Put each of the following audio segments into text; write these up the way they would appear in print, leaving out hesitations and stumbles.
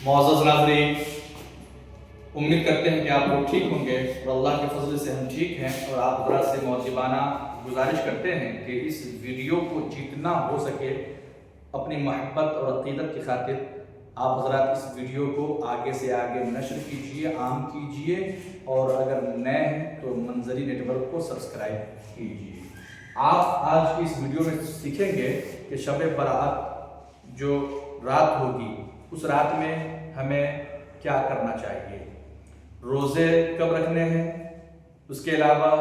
معزز ناظرین، امید کرتے ہیں کہ آپ لوگ ٹھیک ہوں گے اور اللہ کے فضل سے ہم ٹھیک ہیں، اور آپ حضرات سے معجبانہ گزارش کرتے ہیں کہ اس ویڈیو کو جتنا ہو سکے اپنی محبت اور عقیدت کی خاطر آپ حضرات اس ویڈیو کو آگے سے آگے نشر کیجئے، عام کیجئے، اور اگر نئے ہیں تو منظری نیٹ ورک کو سبسکرائب کیجئے۔ آپ آج کی اس ویڈیو میں سیکھیں گے کہ شب برات جو رات ہوگی اس رات میں ہمیں کیا کرنا چاہیے، روزے کب رکھنے ہیں، اس کے علاوہ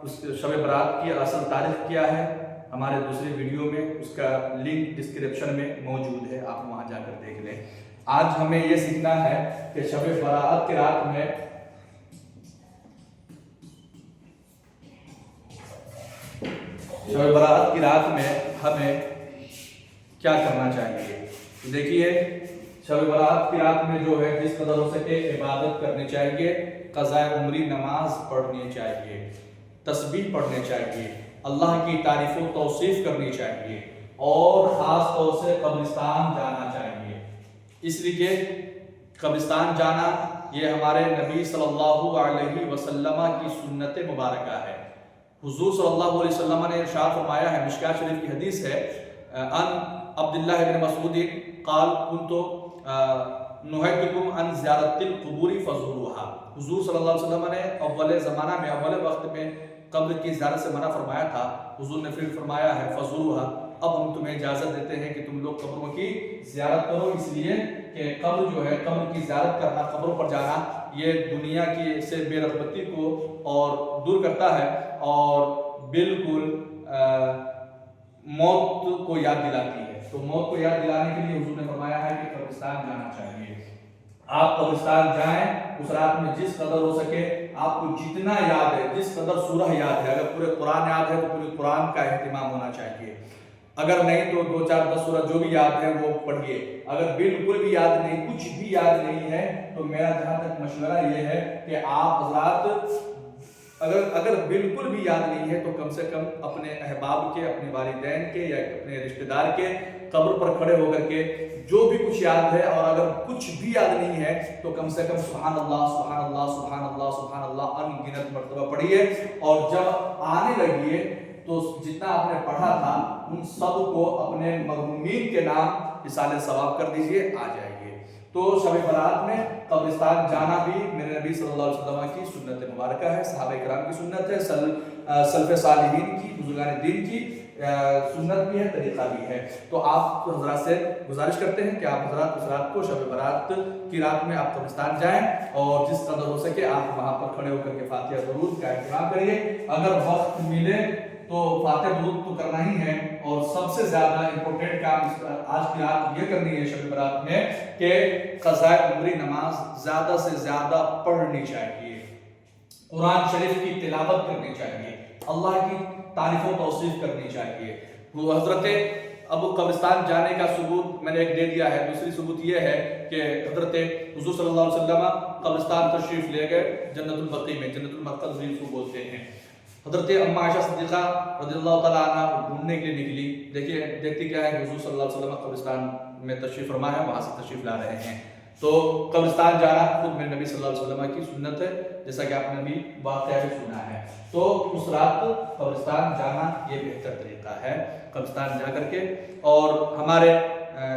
اس شب برات کی اصل تاریخ کیا ہے۔ ہمارے دوسری ویڈیو میں اس کا لنک ڈسکرپشن میں موجود ہے، آپ وہاں جا کر دیکھ لیں۔ آج ہمیں یہ سیکھنا ہے کہ شب برات کی رات میں ہمیں کیا کرنا چاہیے۔ دیکھیے، شب برات کی رات میں جو ہے جس قدر ہو سکے عبادت کرنی چاہیے، قضاء عمری نماز پڑھنی چاہیے، تسبیح پڑھنی چاہیے، اللہ کی تعریف و توصیف کرنی چاہیے، اور خاص طور سے قبرستان جانا چاہیے۔ اس لیے قبرستان جانا یہ ہمارے نبی صلی اللہ علیہ وسلم کی سنت مبارکہ ہے۔ حضور صلی اللہ علیہ وسلم نے ارشاد فرمایا ہے، مشکوٰۃ شریف کی حدیث ہے، ان عبداللہ بن مسعود قال كنت نهيتكم عن زیارت القبور فزوروها۔ حضور صلی اللہ علیہ وسلم نے اول زمانہ میں، اول وقت میں قبر کی زیارت سے منع فرمایا تھا۔ حضور نے پھر فرمایا ہے فزوروها، اب ہم تمہیں اجازت دیتے ہیں کہ تم لوگ قبروں کی زیارت کرو، اس لیے کہ قبر جو ہے، قبر کی زیارت کرنا، قبروں پر جانا، یہ دنیا کی سے بے رغبتی کو اور دور کرتا ہے، اور بالکل موت کو یاد دلاتی ہے۔ تو موت کو یاد دلانے کے لیے حضور نے فرمایا ہے کہ قبرستان جانا چاہیے۔ آپ قبرستان جائیں، اس رات میں جس قدر ہو سکے آپ کو جتنا یاد ہے، جس قدر سورہ یاد ہے، اگر پورے قرآن یاد ہے تو پورے قرآن کا اہتمام ہونا چاہیے، اگر نہیں تو 2 4 10 سورہ جو بھی یاد ہے وہ پڑھیے۔ اگر بالکل بھی یاد نہیں، کچھ بھی یاد نہیں ہے، تو میرا جہاں تک مشورہ یہ ہے کہ آپ حضرات اگر بالکل بھی یاد نہیں ہے تو کم سے کم اپنے احباب کے، اپنے والدین کے یا اپنے رشتہ دار کے قبر پر کھڑے ہو کر کے جو بھی کچھ یاد ہے، اور اگر کچھ بھی یاد نہیں ہے تو کم سے کم سبحان اللہ سبحان اللہ سبحان اللہ سبحان اللہ ان گنت مرتبہ پڑھیے، اور جب آنے لگیے تو جتنا آپ نے پڑھا تھا ان سب کو اپنے مرحومین کے نام اصالہ ثواب کر دیجئے، آ جائیے۔ تو شب برات میں قبرستان جانا بھی میرے نبی صلی اللہ علیہ وسلم کی سنت مبارکہ ہے، صحابہ کرام کی سنت ہے، سلف صالحین کی، بزرگان دین کی سنت بھی ہے، طریقہ بھی ہے۔ تو آپ حضرات سے گزارش کرتے ہیں کہ آپ حضرات اس رات کو، شب برات کی رات میں آپ قبرستان جائیں، اور جس قدر ہو سکے آپ وہاں پر کھڑے ہو کر کے فاتحہ درود کا اہتمام کریے۔ اگر وقت ملے تو فاتحہ درود تو کرنا ہی ہے، اور سب سے زیادہ امپورٹنٹ کام آج کی رات یہ کرنی ہے شب برات میں کہ قضاء عمری نماز زیادہ سے زیادہ پڑھنی چاہیے، قرآن شریف کی تلاوت کرنی چاہیے، اللہ کی تعریف و توصیف کرنی چاہیے۔ وہ حضرت اب قبرستان جانے کا ثبوت میں نے ایک دے دیا ہے، دوسری ثبوت یہ ہے کہ حضرت حضور صلی اللہ علیہ وسلم قبرستان تشریف لے گئے جنت البقیع میں، جنت المقدس کو بولتے ہیں۔ حضرت اما عائشہ صدیقہ رضی اللہ تعالیٰ عنہ ڈھونڈنے کے لیے نکلی، دیکھتی کیا ہے کہ حضور صلی اللہ علیہ وسلم قبرستان میں تشریف فرما ہے، وہاں سے تشریف لا رہے ہیں۔ تو قبرستان جانا خود میرے نبی صلی اللہ علیہ وسلم کی سنت ہے، جیسا کہ آپ نے بھی واقعہ بھی سنا ہے۔ تو اس رات قبرستان جانا یہ بہتر طریقہ ہے، قبرستان جا کر کے۔ اور ہمارے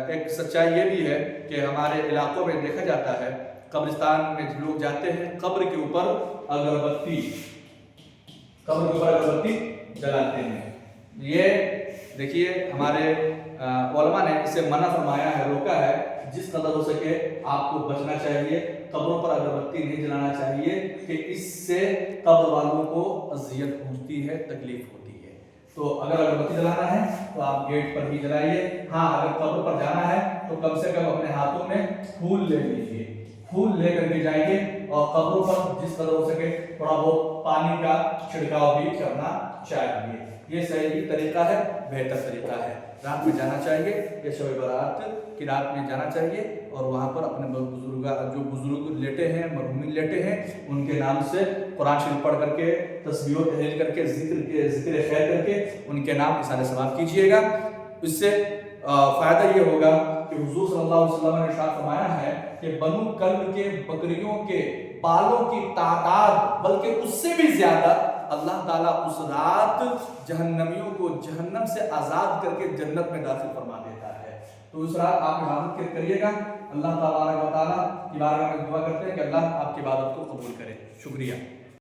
ایک سچائی یہ بھی ہے کہ ہمارے علاقوں میں دیکھا جاتا ہے، قبرستان میں لوگ جاتے ہیں، قبر کے اوپر اگربتی جلاتے ہیں۔ یہ دیکھیے ہمارے علماء نے اسے منع فرمایا ہے، روکا ہے، جس قدر ہو سکے آپ کو بچنا چاہیے، قبروں پر اگربتی نہیں جلانا چاہیے، کہ اس سے قبر والوں کو اذیت پہنچتی ہے، تکلیف ہوتی ہے۔ تو اگر اگربتی جلانا ہے تو آپ گیٹ پر ہی جلائیے۔ ہاں، اگر قبر پر جانا ہے تو کم سے کم اپنے ہاتھوں میں پھول لے لیجیے، پھول لے کر کے جائیے، اور قبروں پر جس قدر ہو سکے تھوڑا بہت پانی کا چھڑکاؤ بھی کرنا چاہیے۔ یہ صحیح طریقہ ہے، بہتر طریقہ ہے۔ رات میں جانا چاہیے، یا شب برات کی رات میں جانا چاہیے، اور وہاں پر اپنے جو بزرگ لیٹے ہیں، مرحومین لیٹے ہیں، ان کے نام سے قرآن شریف پڑھ کر کے، تسبیح و تحلیل کر کے، ذکر خیر کر کے ان کے نام اصالہ ثواب کیجیے گا۔ اس سے فائدہ یہ ہوگا کہ حضور صلی اللہ علیہ وسلم نے ارشاد فرمایا ہے کہ بنو کلب کے بکریوں کے بالوں کی تعداد بلکہ اس سے بھی زیادہ اللہ تعالیٰ اس رات جہنمیوں کو جہنم سے آزاد کر کے جنت میں داخل فرما دیتا ہے. تو اس رات آپ عبادت کریے گا. اللہ تبارک و تعالیٰ کی بارگاہ میں دعا کرتے ہیں کہ اللہ آپ کی عبادت کو قبول کرے. شکریہ.